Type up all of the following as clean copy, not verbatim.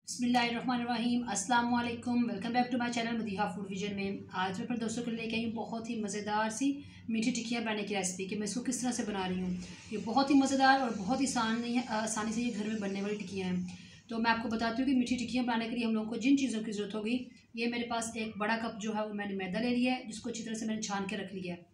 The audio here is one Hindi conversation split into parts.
बिस्मिल्लाहिर्रहमानिर्रहीम अस्सलाम वालेकुम। Welcome back to my channel Madiha food vision में। आज मैं अपने दोस्तों के लिए लेके आई हूँ बहुत ही मज़ेदार सी मीठी टिक्कियाँ बनाने की रेसिपी कि मैं इसको किस तरह से बना रही हूँ। ये बहुत ही मज़ेदार और बहुत ही आसानी से ये घर में बनने वाली टिक्कियाँ हैं। तो मैं आपको बताती हूँ कि मीठी टिक्कियाँ बनाने के लिए हम लोगों को जिन चीज़ों की ज़रूरत होगी। ये मेरे पास एक बड़ा कप जो है वो मैंने मैदा ले लिया है, जिसको अच्छी तरह से मैंने छान के रख लिया है।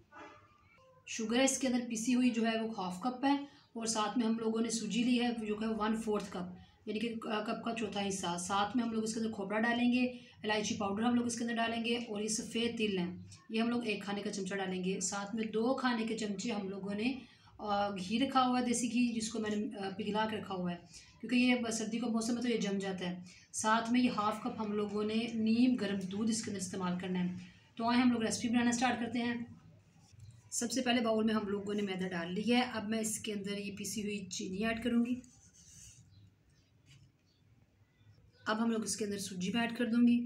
शुगर है इसके अंदर पिसी हुई जो है वो 1/2 कप है, और साथ में हम लोगों ने सूजी ली है जो है 1/4 कप, यानी कि कप का चौथा हिस्सा। साथ में हम लोग इसके अंदर खोपरा डालेंगे, इलायची पाउडर हम लोग इसके अंदर डालेंगे, और ये सफ़ेद तिल हैं, ये हम लोग 1 खाने का चमचा डालेंगे। साथ में 2 खाने के चमचे हम लोगों ने घी रखा हुआ है, देसी घी, जिसको मैंने पिघला के रखा हुआ है, क्योंकि ये सर्दी का मौसम है तो ये जम जाता है। साथ में ये 1/2 कप हम लोगों ने नीम गर्म दूध इसके अंदर इस्तेमाल करना है। तो आए हम लोग रेसिपी बनाना स्टार्ट करते हैं। सबसे पहले बाउल में हम लोगों ने मैदा डाल लिया है। अब मैं इसके अंदर ये पिसी हुई चीनी ऐड करूँगी। अब हम लोग इसके अंदर सूजी भी ऐड कर दूँगी।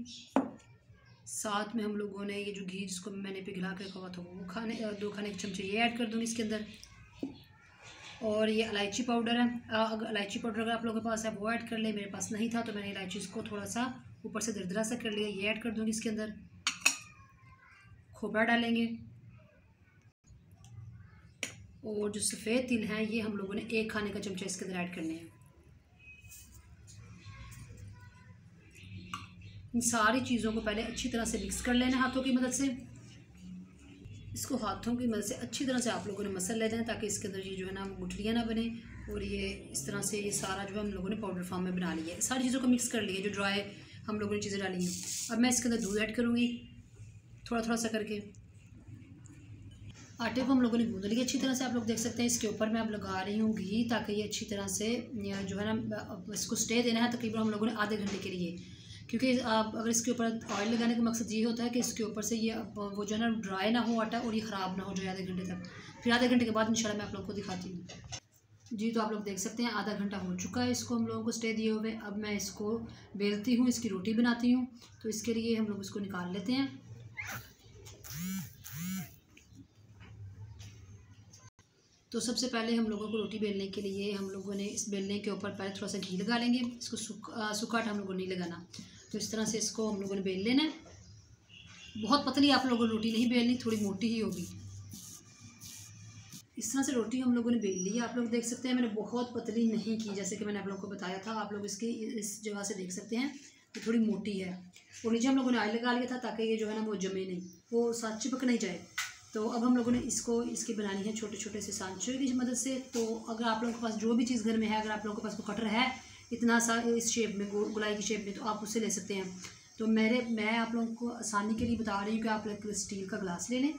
साथ में हम लोगों ने ये जो घी जिसको मैंने पिघला कर रखा हुआ था वो 2 खाने के चमचे ये ऐड कर दूँगी इसके अंदर। और ये इलायची पाउडर है, अगर इलायची पाउडर अगर आप लोगों के पास है वो ऐड कर ले। मेरे पास नहीं था तो मैंने इलायची को थोड़ा सा ऊपर से दरदरा सा कर लिया, ये ऐड कर दूँगी इसके अंदर। खोपरा डालेंगे, और जो सफ़ेद तिल हैं ये हम लोगों ने 1 खाने का चमचा इसके अंदर ऐड करने हैं। इन सारी चीज़ों को पहले अच्छी तरह से मिक्स कर लेना हाथों की मदद से। इसको हाथों की मदद से अच्छी तरह से आप लोगों ने मसल लेना है, ताकि इसके अंदर ये जो है ना गुठलियाँ ना बने। और ये इस तरह से ये सारा जो है हम लोगों ने पाउडर फॉर्म में बना लिया है। सारी चीज़ों को मिक्स कर लिया, जो ड्राई हम लोगों ने चीज़ें डाली हैं। अब मैं इसके अंदर दूध ऐड करूँगी थोड़ा थोड़ा सा करके। आटे को हम लोगों ने गूंद लिया अच्छी तरह से, आप लोग देख सकते हैं। इसके ऊपर मैं अब लगा रही हूँ घी, ताकि ये अच्छी तरह से जो है ना इसको स्टे देना है तकरीबन हम लोगों ने आधे घंटे के लिए। क्योंकि आप अगर इसके ऊपर ऑयल लगाने का मकसद ये होता है कि इसके ऊपर से ये वो जो है ना ड्राई ना हो आटा, और ये ख़राब ना हो जाए आधे घंटे तक। फिर आधे घंटे के बाद इंशाल्लाह मैं आप लोगों को दिखाती हूँ। जी, तो आप लोग देख सकते हैं आधा घंटा हो चुका है इसको हम लोगों को स्टे दिए हुए। अब मैं इसको बेलती हूँ, इसकी रोटी बनाती हूँ। तो इसके लिए हम लोग इसको निकाल लेते हैं। तो सबसे पहले हम लोगों को रोटी बेलने के लिए हम लोगों ने इस बेलने के ऊपर पहले थोड़ा सा घी लगा लेंगे। इसको सूखा आटा हम लोगों ने नहीं लगाना। तो इस तरह से इसको हम लोगों ने बेल लेना है। बहुत पतली आप लोगों को रोटी नहीं बेलनी, थोड़ी मोटी ही होगी। इस तरह से रोटी हम लोगों ने बेल ली है, आप लोग देख सकते हैं। मैंने बहुत पतली नहीं की, जैसे कि मैंने आप लोगों को बताया था। आप लोग इसकी इस जगह से देख सकते हैं कि थोड़ी मोटी है। और नीचे हम लोगों ने ऑयल लगा लिया था, ताकि ये जो है ना वो जमे नहीं, वो साथ चिपक नहीं जाए। तो अब हम लोगों ने इसकी बनानी है छोटे छोटे से सांचे की मदद से। तो अगर आप लोगों के पास जो भी चीज़ घर में है, अगर आप लोगों के पास कोई कटर है इतना सा इस शेप में, गुलाई की शेप में, तो आप उससे ले सकते हैं। तो मैं आप लोगों को आसानी के लिए बता रही हूँ कि आप एक स्टील का गिलास ले लें,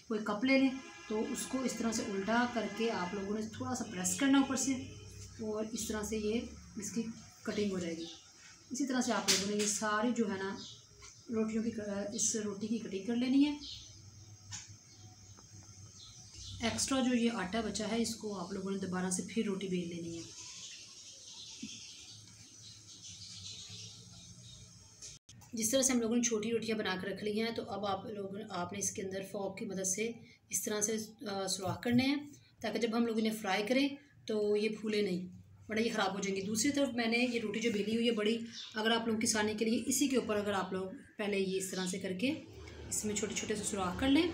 कोई कप ले लें। तो उसको इस तरह से उल्टा करके आप लोगों ने थोड़ा सा प्रेस करना ऊपर से, और इस तरह से ये इसकी कटिंग हो जाएगी। इसी तरह से आप लोगों ने ये सारी जो है ना इस रोटी की कटिंग कर लेनी है। एक्स्ट्रा जो ये आटा बचा है इसको आप लोगों ने दोबारा से फिर रोटी बेल लेनी है। जिस तरह से हम लोगों ने छोटी रोटियां बना कर रख ली हैं, तो अब आपने इसके अंदर फॉर्क की मदद से इस तरह से सुराख करने हैं, ताकि जब हम लोग इन्हें फ्राई करें तो ये फूले नहीं, वरना ये ख़राब हो जाएंगी। दूसरी तरफ मैंने ये रोटी जो बेली हुई है बड़ी, अगर आप लोगों की आसानी के लिए इसी के ऊपर अगर आप लोग पहले ये इस तरह से करके इसमें छोटे छोटे से सुराख कर लें।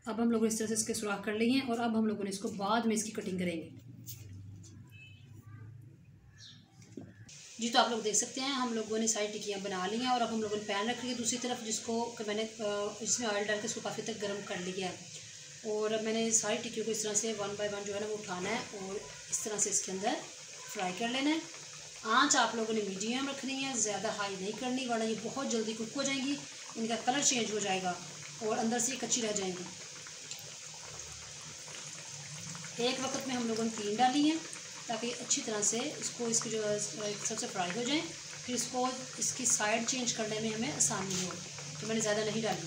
अब हम लोगों ने इस तरह से इसके सुराख कर लिए हैं, और अब हम लोगों ने इसको बाद में इसकी कटिंग करेंगे। जी, तो आप लोग देख सकते हैं हम लोगों ने सारी टिक्कियाँ बना ली हैं। और अब हम लोगों ने पैन रख लिया दूसरी तरफ, जिसमें ऑयल डाल के इसको काफ़ी तक गर्म कर लिया है। और अब मैंने सारी टिक्कियों को इस तरह से 1 बाय 1 जो है ना वो उठाना है, और इस तरह से इसके अंदर फ्राई कर लेना है। आँच आप लोगों ने मीडियम रखनी है, ज़्यादा हाई नहीं करनी, वरना ये बहुत जल्दी कुक हो जाएंगी, इनका कलर चेंज हो जाएगा और अंदर से ये कच्ची रह जाएंगी। एक वक्त में हम लोगों ने 3 डाली हैं, ताकि अच्छी तरह से इसकी जो सबसे फ्राई हो जाए। फिर इसकी साइड चेंज करने में हमें आसानी हो, तो मैंने ज़्यादा नहीं डाली।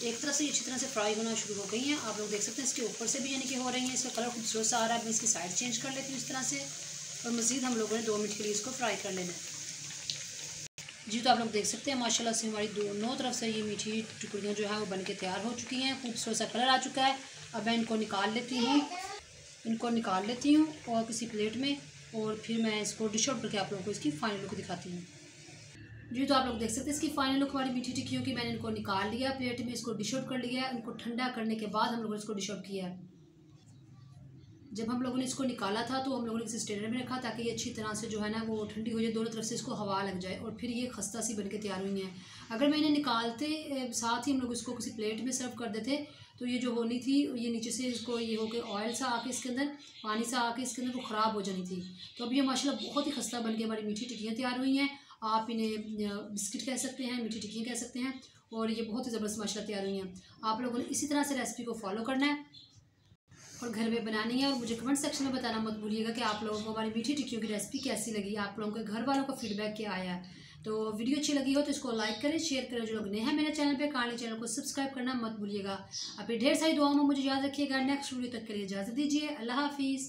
एक तरफ से अच्छी तरह से फ्राई होना शुरू हो गई हैं, आप लोग देख सकते हैं। इसके ऊपर से भी यानी कि हो रही हैं, इसका कलर खूबसूरत सा आ रहा है। मैं इसकी साइड चेंज कर लेती हूँ इस तरह से, और मज़ीद हम लोगों ने 2 मिनट के लिए इसको फ्राई कर लेना है। जी, तो आप लोग देख सकते हैं माशाल्लाह से हमारी दोनों तरफ से ये मीठी टुकड़ियाँ जो है वो बन के तैयार हो चुकी हैं। खूबसूरत सा कलर आ चुका है। अब मैं इनको निकाल लेती हूँ और किसी प्लेट में। और फिर मैं इसको डिश आउट करके आप लोगों को इसकी फाइनल लुक दिखाती हूँ। जी तो आप लोग देख सकते हैं इसकी फाइनल लुक हमारी मीठी टिक्कियों की। मैंने इनको निकाल लिया प्लेट में, इसको डिश आउट कर लिया। इनको ठंडा करने के बाद हम लोगों ने इसको डिश आउट किया है। जब हम लोगों ने इसको निकाला था तो हम लोगों ने किसी स्ट्रेनर में रखा ताकि ये अच्छी तरह से जो है ना वो ठंडी हो जाए, दोनों तरफ से इसको हवा लग जाए, और फिर ये खस्ता सी बनके तैयार हुई हैं। अगर मैं इन्हें निकालते साथ ही हम लोग इसको किसी प्लेट में सर्व कर देते तो ये जो होनी थी ये नीचे से इसको ये होकर ऑयल सा आके इसके अंदर, पानी सा आके इसके अंदर वो ख़राब हो जानी थी। तो अब ये माशाल्लाह बहुत ही खस्ता बन के हमारी मीठी टिक्कियाँ तैयार हुई हैं। आप इन्हें बिस्किट कह सकते हैं, मीठी टिक्कियाँ कह सकते हैं, और ये बहुत ही ज़बरदस्त माशाल्लाह तैयार हुई हैं। आप लोगों ने इसी तरह से रेसिपी को फॉलो करना है और घर में बनानी है, और मुझे कमेंट सेक्शन में बताना मत भूलिएगा कि आप लोगों को हमारी मीठी टिक्कियों की रेसिपी कैसी लगी, आप लोगों के घर वालों का फीडबैक क्या आया है। तो वीडियो अच्छी लगी हो तो इसको लाइक करें, शेयर करें। जो लोग नए हैं मेरे चैनल पे, काइंडली चैनल को सब्सक्राइब करना मत भूलिएगा। आप ढेर सारी दुआओं में मुझे याद रखिएगा। नेक्स्ट वीडियो तक के लिए इजाज़त दीजिए। अल्लाह हाफिज़।